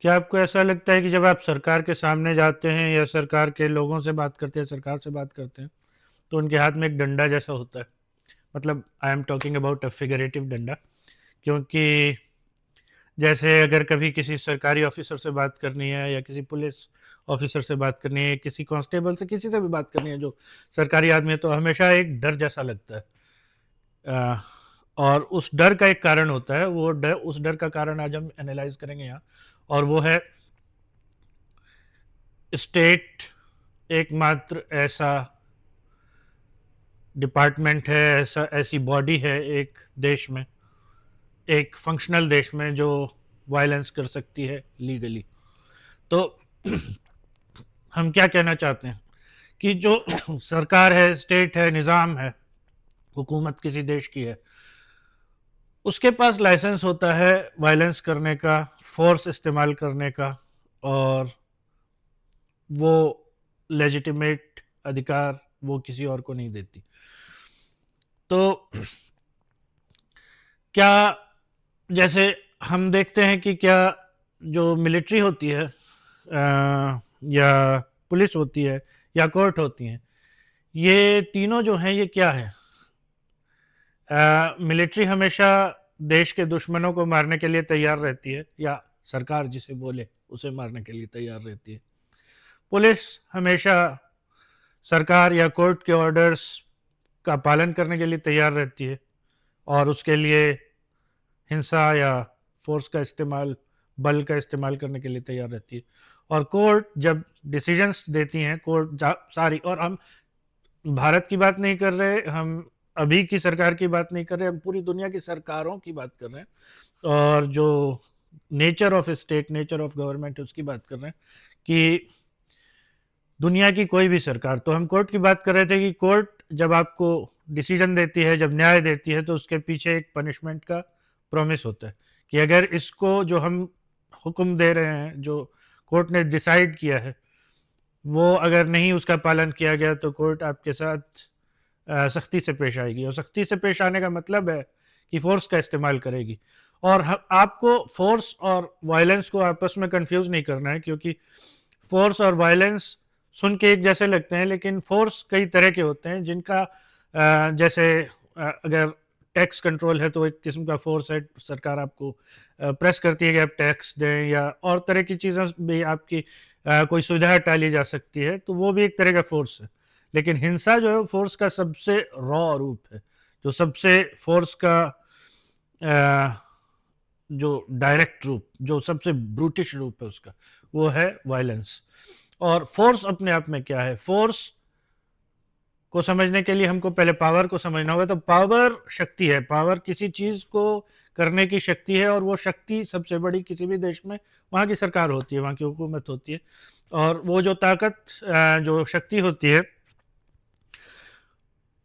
क्या आपको ऐसा लगता है कि जब आप सरकार के सामने जाते हैं या सरकार के लोगों से बात करते हैं, सरकार से बात करते हैं, तो उनके हाथ में एक डंडा जैसा होता है? मतलब I am talking about a figurative डंडा, क्योंकि जैसे अगर कभी किसी सरकारी ऑफिसर से बात करनी है या किसी पुलिस ऑफिसर से बात करनी है, किसी कांस्टेबल से, किसी से भी बात करनी है जो सरकारी आदमी है, तो हमेशा एक डर जैसा लगता है। अ, और उस डर का एक कारण होता है, वो डर, उस डर का कारण आज हम एनालाइज करेंगे यहाँ। और वो है स्टेट एकमात्र ऐसा डिपार्टमेंट है, ऐसा ऐसी बॉडी है एक देश में, एक फंक्शनल देश में, जो वायलेंस कर सकती है लीगली। तो हम क्या कहना चाहते हैं कि जो सरकार है, स्टेट है, निज़ाम है, हुकूमत किसी देश की है, उसके पास लाइसेंस होता है वायलेंस करने का, फोर्स इस्तेमाल करने का, और वो लेजिटिमेट अधिकार वो किसी और को नहीं देती। तो क्या, जैसे हम देखते हैं कि क्या जो मिलिट्री होती है, या पुलिस होती है, या कोर्ट होती हैं, ये तीनों जो हैं ये क्या है? मिलिट्री हमेशा देश के दुश्मनों को मारने के लिए तैयार रहती है, या सरकार जिसे बोले उसे मारने के लिए तैयार रहती है। पुलिस हमेशा सरकार या कोर्ट के ऑर्डर्स का पालन करने के लिए तैयार रहती है, और उसके लिए हिंसा या फोर्स का इस्तेमाल, बल का इस्तेमाल करने के लिए तैयार रहती है। और कोर्ट जब डिसीजंस देती हैं, कोर्ट सारी, और हम भारत की बात नहीं कर रहे, हम अभी की सरकार की बात नहीं कर रहे, हम पूरी दुनिया की सरकारों की बात कर रहे हैं, और जो nature of state, nature of government, उसकी बात कर रहे हैं कि दुनिया की कोई भी सरकार, तो हम कोर्ट की बात कर रहे थे कि कोर्ट जब आपको डिसीजन देती है, जब न्याय देती है, तो उसके पीछे एक पनिशमेंट का प्रॉमिस होता है कि अगर इसको जो हम हुक्म दे रहे हैं, जो कोर्ट ने डिसाइड किया है, वो अगर नहीं उसका पालन किया गया, तो कोर्ट आपके साथ सख्ती से पेश आएगी। और सख्ती से पेश आने का मतलब है कि फोर्स का इस्तेमाल करेगी। और आपको फोर्स और वायलेंस को आपस में कंफ्यूज नहीं करना है, क्योंकि फोर्स और वायलेंस सुन के एक जैसे लगते हैं, लेकिन फोर्स कई तरह के होते हैं, जिनका जैसे अगर टैक्स कंट्रोल है तो एक किस्म का फोर्स है, सरकार आपको प्रेस करती है कि आप टैक्स दें, या और तरह की चीज़ें भी, आपकी कोई सुविधा हटा ली जा सकती है, तो वो भी एक तरह का फोर्स है। लेकिन हिंसा जो है फोर्स का सबसे रॉ रूप है, जो सबसे फोर्स का जो डायरेक्ट रूप, जो सबसे ब्रूटिश रूप है उसका, वो है वायलेंस। और फोर्स अपने आप में क्या है? फोर्स को समझने के लिए हमको पहले पावर को समझना होगा। तो पावर शक्ति है, पावर किसी चीज को करने की शक्ति है, और वो शक्ति सबसे बड़ी किसी भी देश में वहाँ की सरकार होती है, वहाँ की हुकूमत होती है। और वो जो ताकत, जो शक्ति होती है,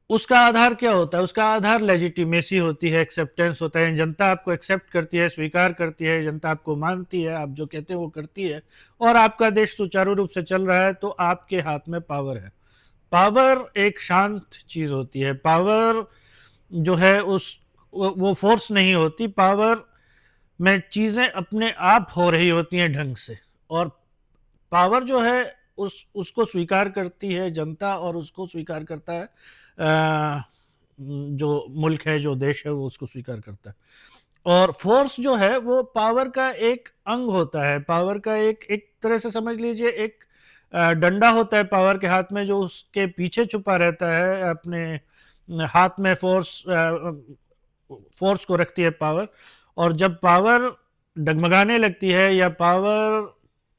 उसका आधार क्या होता है? उसका आधार लेजिटिमेसी होती है, एक्सेप्टेंस होता है। जनता आपको एक्सेप्ट करती है, स्वीकार करती है, जनता आपको मानती है, आप जो कहते हैं वो करती है, और आपका देश सुचारू रूप से चल रहा है, तो आपके हाथ में पावर है। पावर एक शांत चीज होती है। पावर जो है उस वो फोर्स नहीं होती। पावर में चीजें अपने आप हो रही होती हैं ढंग से। और पावर जो है उसको स्वीकार करती है जनता, और उसको स्वीकार करता है जो मुल्क है, जो देश है, वो उसको स्वीकार करता है। और फोर्स जो है वो पावर का एक अंग होता है, पावर का एक एक तरह से समझ लीजिए, एक डंडा होता है पावर के हाथ में, जो उसके पीछे छुपा रहता है। अपने हाथ में फोर्स को रखती है पावर। और जब पावर डगमगाने लगती है, या पावर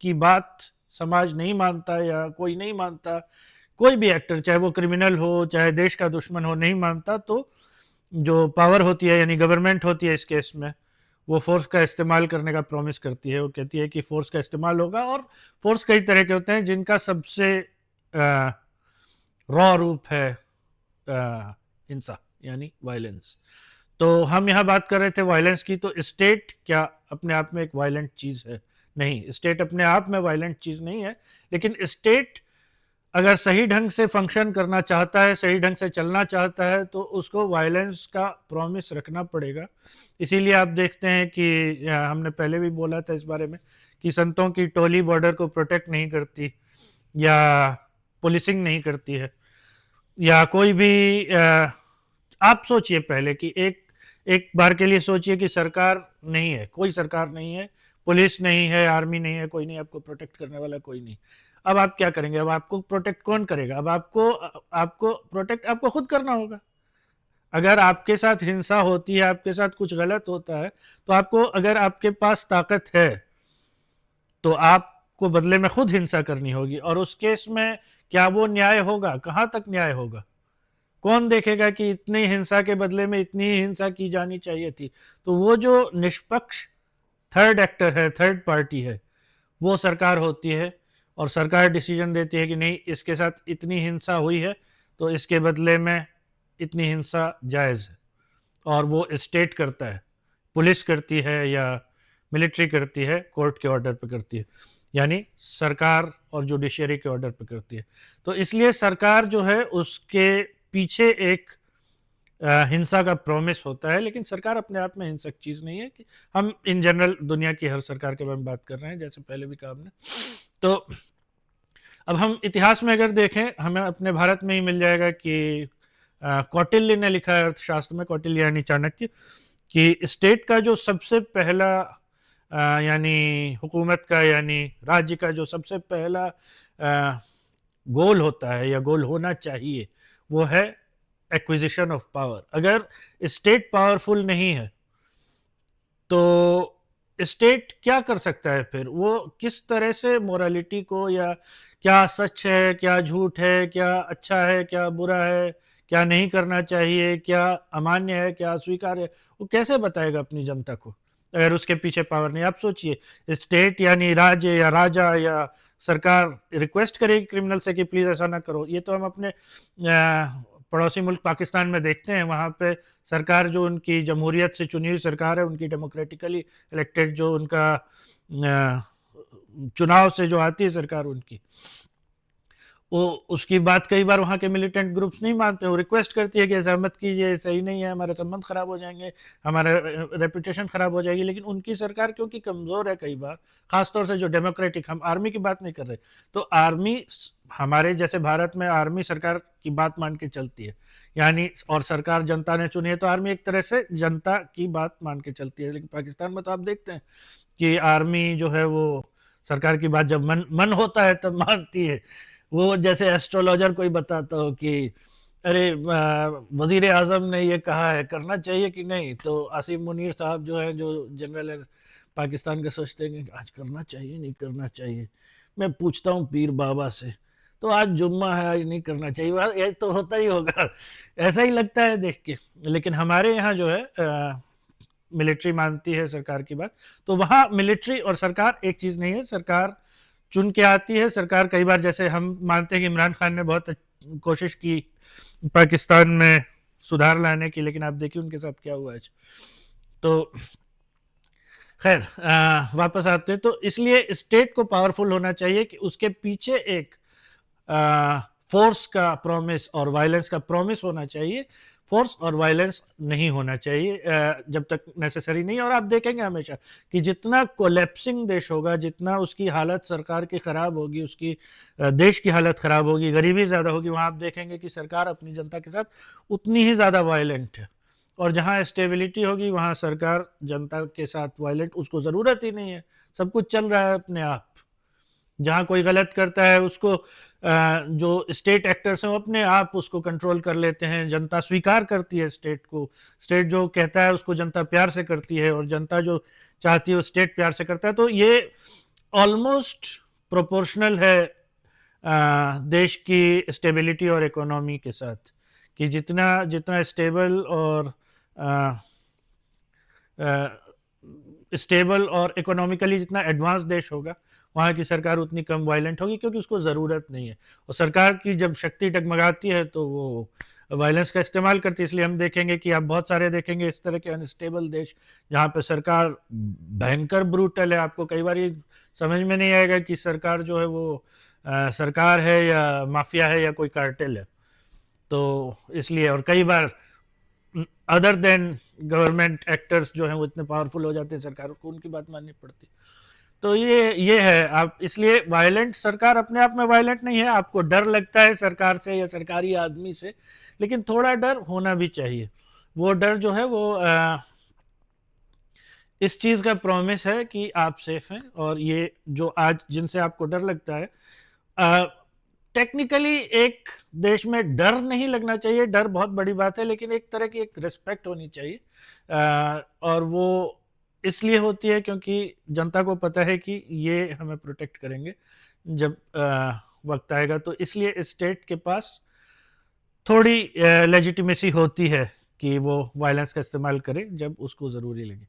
की बात समाज नहीं मानता, या कोई नहीं मानता, कोई भी एक्टर, चाहे वो क्रिमिनल हो, चाहे देश का दुश्मन हो, नहीं मानता, तो जो पावर होती है, यानी गवर्नमेंट होती है इस केस में, वो फोर्स का इस्तेमाल करने का प्रॉमिस करती है। वो कहती है कि फोर्स का इस्तेमाल होगा। और फोर्स कई तरह के होते हैं, जिनका सबसे रॉ रूप है हिंसा, यानी वायलेंस। तो हम यहाँ बात कर रहे थे वायलेंस की। तो स्टेट क्या अपने आप में एक वायलेंट चीज है? नहीं, स्टेट अपने आप में वायलेंट चीज नहीं है। लेकिन स्टेट अगर सही ढंग से फंक्शन करना चाहता है, सही ढंग से चलना चाहता है, तो उसको वायलेंस का प्रॉमिस रखना पड़ेगा। इसीलिए आप देखते हैं कि हमने पहले भी बोला था इस बारे में कि संतों की टोली बॉर्डर को प्रोटेक्ट नहीं करती या पुलिसिंग नहीं करती है, या कोई भी आप सोचिए पहले कि एक एक बार के लिए सोचिए कि सरकार नहीं है, कोई सरकार नहीं है, पुलिस नहीं है, आर्मी नहीं है, कोई नहीं, आपको प्रोटेक्ट करने वाला कोई नहीं। अब आप क्या करेंगे? अब आपको प्रोटेक्ट कौन करेगा? अब आपको प्रोटेक्ट आपको खुद करना होगा। अगर आपके साथ हिंसा होती है, आपके साथ कुछ गलत होता है, तो आपको, अगर आपके पास ताकत है, तो आपको बदले में खुद हिंसा करनी होगी। और उस केस में क्या वो न्याय होगा? कहाँ तक न्याय होगा? कौन देखेगा कि इतनी हिंसा के बदले में इतनी ही हिंसा की जानी चाहिए थी? तो वो जो निष्पक्ष थर्ड एक्टर है, थर्ड पार्टी है, वो सरकार होती है, और सरकार डिसीजन देती है कि नहीं, इसके साथ इतनी हिंसा हुई है, तो इसके बदले में इतनी हिंसा जायज़ है। और वो स्टेट करता है, पुलिस करती है या मिलिट्री करती है, कोर्ट के ऑर्डर पे करती है, यानी सरकार और जुडिशरी के ऑर्डर पे करती है। तो इसलिए सरकार जो है उसके पीछे एक हिंसा का प्रॉमिस होता है, लेकिन सरकार अपने आप में हिंसक चीज़ नहीं है। कि हम इन जनरल दुनिया की हर सरकार के बारे में बात कर रहे हैं, जैसे पहले भी कहा हमने। तो अब हम इतिहास में अगर देखें, हमें अपने भारत में ही मिल जाएगा कि कौटिल्य ने लिखा है अर्थशास्त्र में, कौटिल्य यानी चाणक्य, कि स्टेट का जो सबसे पहला यानी हुकूमत का यानी राज्य का जो सबसे पहला गोल होता है या गोल होना चाहिए, वो है एक्विजिशन ऑफ पावर। अगर स्टेट पावरफुल नहीं है, तो स्टेट क्या कर सकता है? फिर वो किस तरह से मोरालिटी को, या क्या सच है, क्या झूठ है, क्या अच्छा है, क्या बुरा है, क्या नहीं करना चाहिए, क्या अमान्य है, क्या अस्वीकार्य है, वो कैसे बताएगा अपनी जनता को, अगर उसके पीछे पावर नहीं? आप सोचिए, स्टेट यानी राज्य या राजा या सरकार रिक्वेस्ट करेगी क्रिमिनल से कि प्लीज़ ऐसा ना करो। ये तो हम अपने पड़ोसी मुल्क पाकिस्तान में देखते हैं। वहाँ पे सरकार, जो उनकी जमहूरियत से चुनी हुई सरकार है, उनकी डेमोक्रेटिकली इलेक्टेड, जो उनका चुनाव से जो आती है सरकार उनकी, वो उसकी बात कई बार वहाँ के मिलिटेंट ग्रुप्स नहीं मानते। वो रिक्वेस्ट करती है कि ऐसा मत कीजिए, सही नहीं है, हमारे संबंध खराब हो जाएंगे, हमारा रेपुटेशन खराब हो जाएगी। लेकिन उनकी सरकार क्योंकि कमज़ोर है कई बार, खासतौर से जो डेमोक्रेटिक, हम आर्मी की बात नहीं कर रहे, तो आर्मी, हमारे जैसे भारत में आर्मी सरकार की बात मान के चलती है, यानी, और सरकार जनता ने चुनी है, तो आर्मी एक तरह से जनता की बात मान के चलती है। लेकिन पाकिस्तान में तो आप देखते हैं कि आर्मी जो है वो सरकार की बात जब मन होता है तब मानती है। वो जैसे एस्ट्रोलॉजर कोई बताता हो कि अरे वजीर आजम ने ये कहा है, करना चाहिए कि नहीं, तो आसिम मुनीर साहब जो है, जो जनरल है पाकिस्तान के, सोचते हैं कि आज करना चाहिए, नहीं करना चाहिए। मैं पूछता हूँ पीर बाबा से, तो आज जुम्मा है, आज नहीं करना चाहिए। ये तो होता ही होगा, ऐसा ही लगता है देख के। लेकिन हमारे यहाँ जो है मिलिट्री मानती है सरकार की बात। तो वहाँ मिलिट्री और सरकार एक चीज़ नहीं है। सरकार चुन के आती है। सरकार कई बार, जैसे हम मानते हैं कि इमरान खान ने बहुत कोशिश की पाकिस्तान में सुधार लाने की, लेकिन आप देखिए उनके साथ क्या हुआ है। तो खैर, वापस आते हैं। तो इसलिए स्टेट को पावरफुल होना चाहिए कि उसके पीछे एक फोर्स का प्रॉमिस और वायलेंस का प्रॉमिस होना चाहिए। फोर्स और वायलेंस नहीं होना चाहिए जब तक नेसेसरी नहीं। और आप देखेंगे हमेशा कि जितना कोलैप्सिंग देश होगा, जितना उसकी हालत सरकार की ख़राब होगी, उसकी देश की हालत ख़राब होगी, गरीबी ज़्यादा होगी, वहाँ आप देखेंगे कि सरकार अपनी जनता के साथ उतनी ही ज़्यादा वायलेंट है। और जहाँ स्टेबिलिटी होगी, वहाँ सरकार जनता के साथ वायलेंट, उसको ज़रूरत ही नहीं है, सब कुछ चल रहा है अपने आप। जहाँ कोई गलत करता है, उसको जो स्टेट एक्टर्स हैं वो अपने आप उसको कंट्रोल कर लेते हैं। जनता स्वीकार करती है स्टेट को। स्टेट जो कहता है उसको जनता प्यार से करती है, और जनता जो चाहती है वो स्टेट प्यार से करता है। तो ये ऑलमोस्ट प्रोपोर्शनल है देश की स्टेबिलिटी और इकोनॉमी के साथ, कि जितना जितना स्टेबल और इकोनॉमिकली जितना एडवांस देश होगा, वहाँ की सरकार उतनी कम वायलेंट होगी, क्योंकि उसको ज़रूरत नहीं है। और सरकार की जब शक्ति डगमगाती है, तो वो वायलेंस का इस्तेमाल करती है। इसलिए हम देखेंगे कि आप बहुत सारे देखेंगे इस तरह के अनस्टेबल देश जहाँ पे सरकार भयंकर ब्रूटल है। आपको कई बार ये समझ में नहीं आएगा कि सरकार जो है वो सरकार है या माफिया है या कोई कार्टेल है। तो इसलिए, और कई बार अदर देन गवर्नमेंट एक्टर्स जो हैं वो इतने पावरफुल हो जाते हैं, सरकारों को उनकी बात माननी पड़ती है। तो ये है। आप इसलिए वायलेंट सरकार अपने आप में वायलेंट नहीं है। आपको डर लगता है सरकार से या सरकारी आदमी से, लेकिन थोड़ा डर होना भी चाहिए। वो डर जो है वो इस चीज का प्रॉमिस है कि आप सेफ हैं। और ये जो आज जिनसे आपको डर लगता है, टेक्निकली एक देश में डर नहीं लगना चाहिए, डर बहुत बड़ी बात है, लेकिन एक तरह की एक रिस्पेक्ट होनी चाहिए। और वो इसलिए होती है क्योंकि जनता को पता है कि ये हमें प्रोटेक्ट करेंगे जब वक्त आएगा। तो इसलिए स्टेट के पास थोड़ी लेजिटिमेसी होती है कि वो वायलेंस का इस्तेमाल करे जब उसको ज़रूरी लगे।